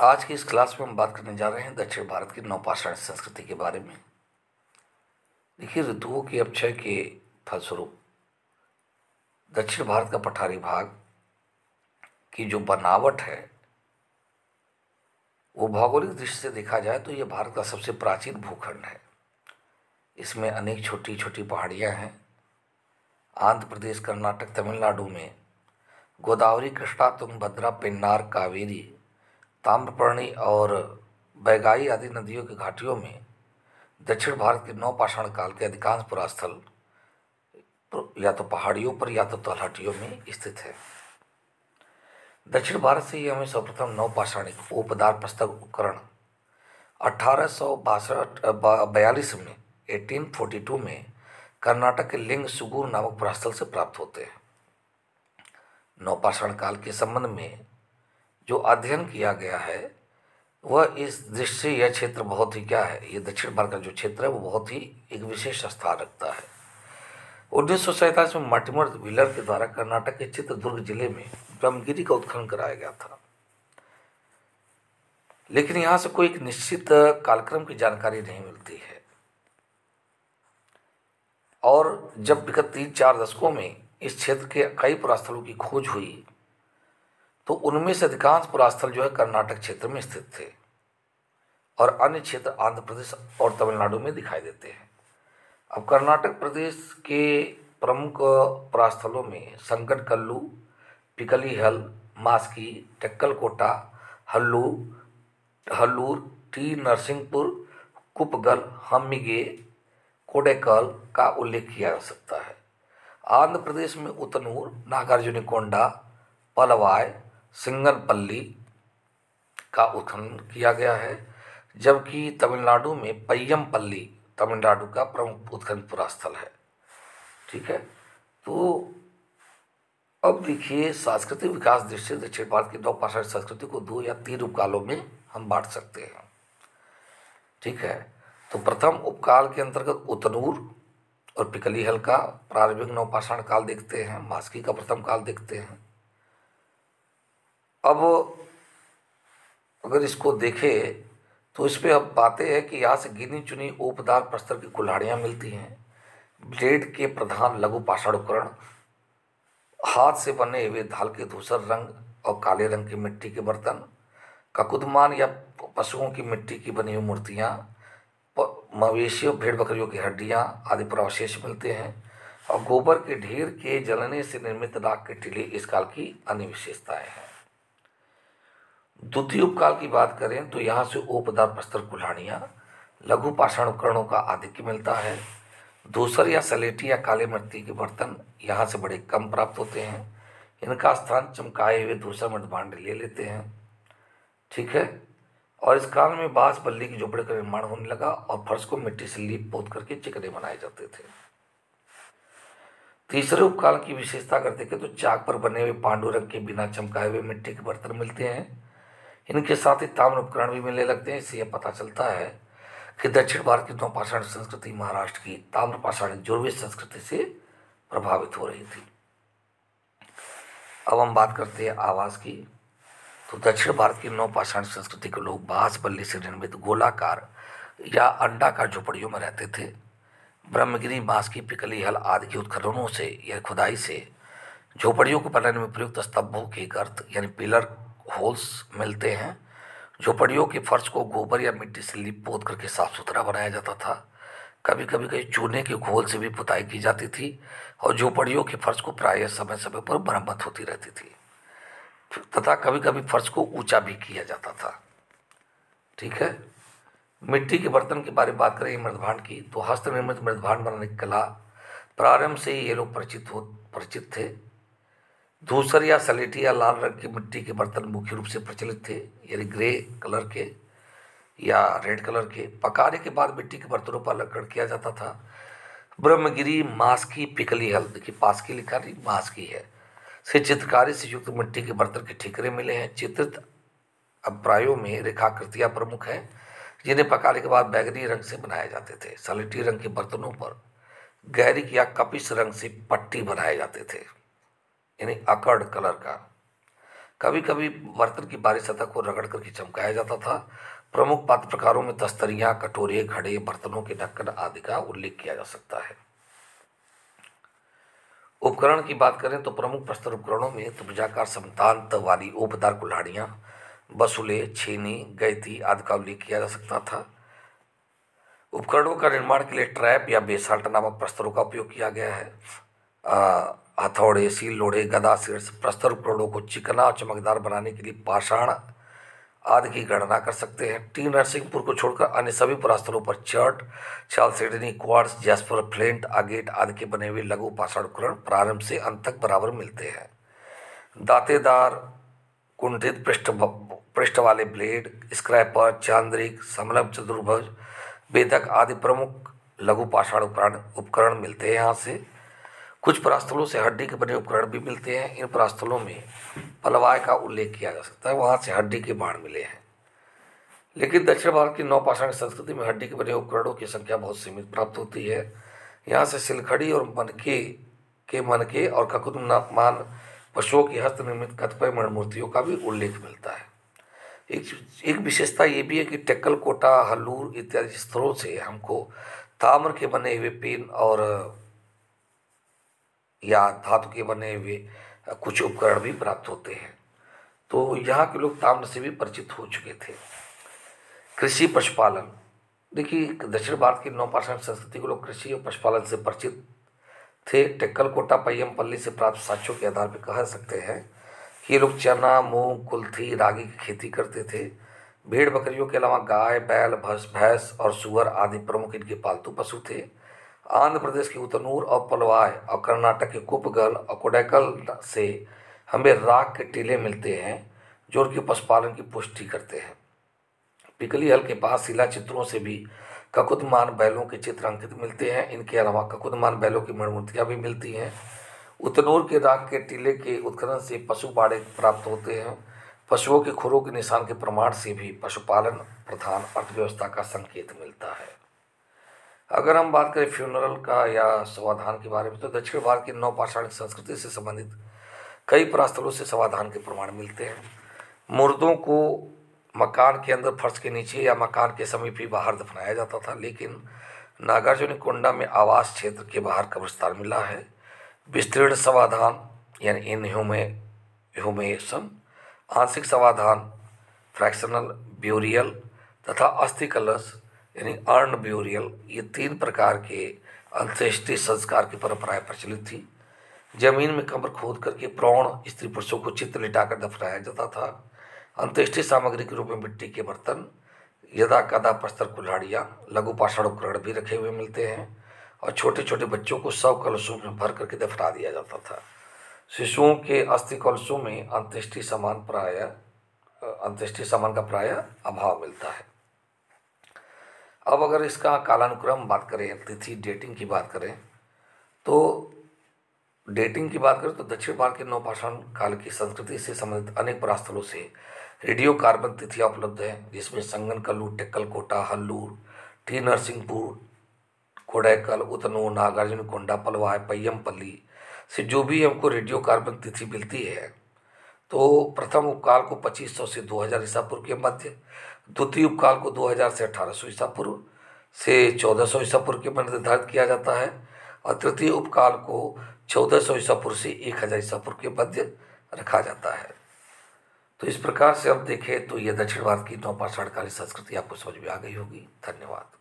आज की इस क्लास में हम बात करने जा रहे हैं दक्षिण भारत की नवपाषाण संस्कृति के बारे में। देखिए, ऋतुओं के अपक्षय के फलस्वरूप दक्षिण भारत का पठारी भाग की जो बनावट है वो भौगोलिक दृष्टि से देखा जाए तो ये भारत का सबसे प्राचीन भूखंड है। इसमें अनेक छोटी छोटी पहाड़ियाँ हैं। आंध्र प्रदेश, कर्नाटक, तमिलनाडु में गोदावरी, कृष्णा, तुंगभद्रा, पेन्नार, कावेरी, ताम्रपर्णी और बैगाई आदि नदियों की घाटियों में दक्षिण भारत के नवपाषाण काल के अधिकांश पुरास्थल या तो पहाड़ियों पर या तो तलहटियों में स्थित है। दक्षिण भारत से ही हमें सर्वप्रथम नवपाषाणिक उपदार प्रस्तक उपकरण 1842 में 1842 में कर्नाटक के लिंग सुगूर नामक पुरास्थल से प्राप्त होते हैं। नवपाषाण काल के संबंध में जो अध्ययन किया गया है वह इस दृष्टि से यह क्षेत्र बहुत ही क्या है, ये दक्षिण भारत का जो क्षेत्र है वो बहुत ही एक विशेष स्थान रखता है। 1947 में मार्टिमर व्हीलर के द्वारा कर्नाटक के चित्रदुर्ग जिले में ब्रह्मगिरी का उत्खनन कराया गया था, लेकिन यहाँ से कोई एक निश्चित कालक्रम की जानकारी नहीं मिलती है। और जब विगत 3-4 दशकों में इस क्षेत्र के कई पुरास्थलों की खोज हुई तो उनमें से अधिकांश पुरास्थल जो है कर्नाटक क्षेत्र में स्थित थे और अन्य क्षेत्र आंध्र प्रदेश और तमिलनाडु में दिखाई देते हैं। अब कर्नाटक प्रदेश के प्रमुख पुरास्थलों में संकटकल्लू, पिकलीहल, मास्की, टेक्कलकोटा, हल्लूर, टी नरसिंहपुर, कुपगल, हम्मिगे, कोडेकल का उल्लेख किया जा सकता है। आंध्र प्रदेश में उतनूर, नागार्जुनिकोंडा, पलवाय, सिंगनपल्ली का उत्खनन किया गया है, जबकि तमिलनाडु में पय्यमपल्ली तमिलनाडु का प्रमुख उत्खनन पुरास्थल है। ठीक है, तो अब देखिए, सांस्कृतिक विकास दृष्टि से दक्षिण भारत की नवपाषाण संस्कृति को 2 या 3 उपकालों में हम बांट सकते हैं। ठीक है, तो प्रथम उपकाल के अंतर्गत उतनूर और पिकलीहल का प्रारंभिक नवपाषाण काल देखते हैं, मास्की का प्रथम काल देखते हैं। अब अगर इसको देखें तो इस पे अब बातें हैं कि यहाँ से गिनी चुनी उपदार प्रस्तर की कुल्हाड़ियाँ मिलती हैं, ब्लेड के प्रधान लघु पाषाण उपकरण, हाथ से बने हुए धाल के धूसर रंग और काले रंग की मिट्टी के बर्तन, ककुदमान या पशुओं की मिट्टी की बनी हुई मूर्तियाँ, मवेशियों भेड़ बकरियों की हड्डियाँ आदि अवशेष मिलते हैं और गोबर के ढेर के जलने से निर्मित राख के टीले इस काल की अन्य विशेषताएं हैं। द्वितीय उपकाल की बात करें तो यहाँ से उपदार प्रस्तर कुल्हाड़ियाँ, लघु पाषाण उपकरणों का आधिक्य मिलता है। धूसर या सलेटी या काले मिट्टी के बर्तन यहाँ से बड़े कम प्राप्त होते हैं, इनका स्थान चमकाए हुए धूसर मृदभांड ले लेते हैं। ठीक है, और इस काल में बांस बल्ली की झोपड़ी का निर्माण होने लगा और फर्श को मिट्टी से लीप पोत करके चिकने बनाए जाते थे। तीसरे उपकाल की विशेषता अगर देखें तो चाक पर बने हुए पांडु रंग के बिना चमकाए हुए मिट्टी के बर्तन मिलते हैं। इनके साथ ही ताम्र उपकरण भी मिलने लगते हैं। इससे यह पता चलता है कि दक्षिण भारत की नवपाषाण संस्कृति महाराष्ट्र की ताम्रपाषाणिक जुर्वे संस्कृति से प्रभावित हो रही थी। अब हम बात करते हैं आवास की। तो दक्षिण भारत की नवपाषाण संस्कृति के लोग बांस बल्ली से निर्मित गोलाकार या अंडाकार झोपड़ियों में रहते थे। ब्रह्मगिरी, मास्की, पिकलीहल आदि के उत्खननों से या खुदाई से झोपड़ियों को बनाने में प्रयुक्त स्तंभों के गर्त यानी पिलर होल्स मिलते हैं। झोपड़ियों के फर्श को गोबर या मिट्टी से लीप पोत करके साफ सुथरा बनाया जाता था। कभी कभी कहीं चूने के घोल से भी पुताई की जाती थी और झोपड़ियों के फर्श को प्रायः समय समय पर मरम्मत होती रहती थी तथा कभी कभी फर्श को ऊंचा भी किया जाता था। ठीक है, मिट्टी के बर्तन के बारे में बात करें मृदभांड की, तो हस्त निर्मित मृदभांड बनाने की कला प्रारंभ से ही ये लोग परिचित थे। धूसर या सलेटी या लाल रंग की मिट्टी के बर्तन मुख्य रूप से प्रचलित थे, यानी ग्रे कलर के या रेड कलर के। पकाने के बाद मिट्टी के बर्तनों पर अलंकरण किया जाता था। ब्रह्मगिरी, मास्की, पिकलीहल, देखिए पास्की लिखा नहीं मास्की है, से चित्रकारी से युक्त मिट्टी के बर्तन के ठीकरे मिले हैं। चित्रित अभिप्रायों में रेखाकृतियाँ प्रमुख हैं जिन्हें पकाने के बाद बैगनी रंग से बनाए जाते थे। सलेटी रंग के बर्तनों पर गहरी या कपिस रंग से पट्टी बनाए जाते थे, यानी अकर्ड कलर का। कभी कभी बर्तन की बाहरी सतह को रगड़ करके चमकाया जाता था। प्रमुख पात्र प्रकारों में तस्तरियां, कटोरे, घड़े, बर्तनों के ढक्कन आदि का उल्लेख किया जा सकता है। उपकरण की बात करें तो प्रमुख प्रस्तर उपकरणों में त्रिभुजाकार समतांत वाली ओपदार कुल्हाड़ियां, बसुले, छेनी, गैती आदि का उल्लेख किया जा सकता था। उपकरणों का निर्माण के लिए ट्रैप या बेसाल्ट नामक प्रस्तरों का उपयोग किया गया है। हथौड़े, सील लोढ़े, गदा, शीर्ष प्रस्तर उपकरणों को चिकना और चमकदार बनाने के लिए पाषाण आदि की गणना कर सकते हैं। टी नरसिंहपुर को छोड़कर अन्य सभी पुरास्तरों पर चर्ट, चालसेडनी, क्वार्ट्ज, जैस्पर, फ्लिंट, आगेट आदि के बने हुए लघु पाषाण उपकरण प्रारंभ से अंत तक बराबर मिलते हैं। दांतेदार कुंठित पृष्ठ वाले ब्लेड, स्क्रैपर, चांद्रिक, समलंब चतुर्भुज, बेधक आदि प्रमुख लघु पाषाण उपकरण मिलते हैं यहाँ से। कुछ परास्थलों से हड्डी के बने उपकरण भी मिलते हैं। इन परास्थलों में पलवाय का उल्लेख किया जा सकता है, वहाँ से हड्डी के बाण मिले हैं। लेकिन दक्षिण भारत की नौपाषाण संस्कृति में हड्डी के बने उपकरणों की संख्या बहुत सीमित प्राप्त होती है। यहाँ से सिलखड़ी और मनके और ककुतमान पशुओं की हस्त निर्मित कतिपय मणिमूर्तियों का भी उल्लेख मिलता है। एक विशेषता ये भी है कि टेक्कल कोटा, हल्लूर इत्यादि स्त्रोत से हमको ताम्र के बने हुए पेन और या धातु के बने हुए कुछ उपकरण भी प्राप्त होते हैं। तो यहाँ के लोग ताम्र से भी परिचित हो चुके थे। कृषि, पशुपालन, देखिए दक्षिण भारत की नौपाषाण संस्कृति के लोग कृषि और पशुपालन से परिचित थे। टेक्कल कोटा, पय्यमपल्ली से प्राप्त साक्ष्यों के आधार पर कह सकते हैं कि ये लोग चना, मूंग, कुल्थी, रागी की खेती करते थे। भेड़ बकरियों के अलावा गाय, बैल, भैंस और सुअर आदि प्रमुख इनके पालतू पशु थे। आंध्र प्रदेश के उतनूर और पलवाय और कर्नाटक के कुपगल और कोडाइकल से हमें राख के टीले मिलते हैं जो उनके पशुपालन की पुष्टि करते हैं। पिकली हल के पास शिला चित्रों से भी ककुतमान बैलों के चित्र अंकित मिलते हैं। इनके अलावा ककुतमान बैलों की मणिमूर्तियाँ भी मिलती हैं। उतनूर के राख के टीले के उत्खनन से पशु बाड़े प्राप्त होते हैं। पशुओं के खुरों के निशान के प्रमाण से भी पशुपालन प्रधान अर्थव्यवस्था का संकेत मिलता है। अगर हम बात करें फ्यूनरल का या समाधान के बारे में, तो दक्षिण भारत की नौपाषाण संस्कृति से संबंधित कई परास्थलों से समाधान के प्रमाण मिलते हैं। मुर्दों को मकान के अंदर, फर्श के नीचे या मकान के समीप ही बाहर दफनाया जाता था, लेकिन नागार्जुनकोंडा में आवास क्षेत्र के बाहर कब्रिस्तान मिला है। विस्तीर्ण समाधान यानी इनह्यूमेशन, आंशिक समाधान फ्रैक्शनल ब्यूरियल तथा अस्थि कलश यानी अर्न ब्यूरियल, ये 3 प्रकार के अंत्येष्टि संस्कार की परंपराएं प्रचलित थी। जमीन में कब्र खोद करके प्रौढ़ स्त्री पुरुषों को चित्र लिटाकर दफनाया जाता था। अंत्येष्टि सामग्री के रूप में मिट्टी के बर्तन, यदा कदा प्रस्तर कुल्हाड़ियाँ, लघु पाषाण उपकरण भी रखे हुए मिलते हैं और छोटे छोटे बच्चों को शव कलशों में भर करके दफना दिया जाता था। शिशुओं के अस्थि कलशों में अंत्येष्टि सामान का प्राय अभाव मिलता है। अब अगर इसका कालानुक्रम बात करें, तिथि डेटिंग की बात करें, तो दक्षिण भारत के नौपाषाण काल की संस्कृति से संबंधित अनेक परास्थलों से रेडियो कार्बन तिथियां उपलब्ध हैं, जिसमें संगनकल्लू, टेक्कल कोटा, हल्लूर, टी नरसिंहपुर, कोडाइकल, उतनूर, नागार्जुनकोंडा, पलवाय, पय्यमपल्ली से जो भी हमको रेडियो कार्बन तिथि मिलती है, तो प्रथम उपकाल को 2500 से 2000 ईसा पूर्व के मध्य, द्वितीय उपकाल को 2000 से 1800 ईसा पूर्व से 1400 ईसा पूर्व के मध्य निर्धारित किया जाता है और तृतीय उपकाल को 1400 ईसा पूर्व से 1000 ईसा पूर्व के मध्य रखा जाता है। तो इस प्रकार से अब देखें तो ये दक्षिण भारत की नौपाषाण कालीन संस्कृति आपको समझ में आ गई होगी। धन्यवाद।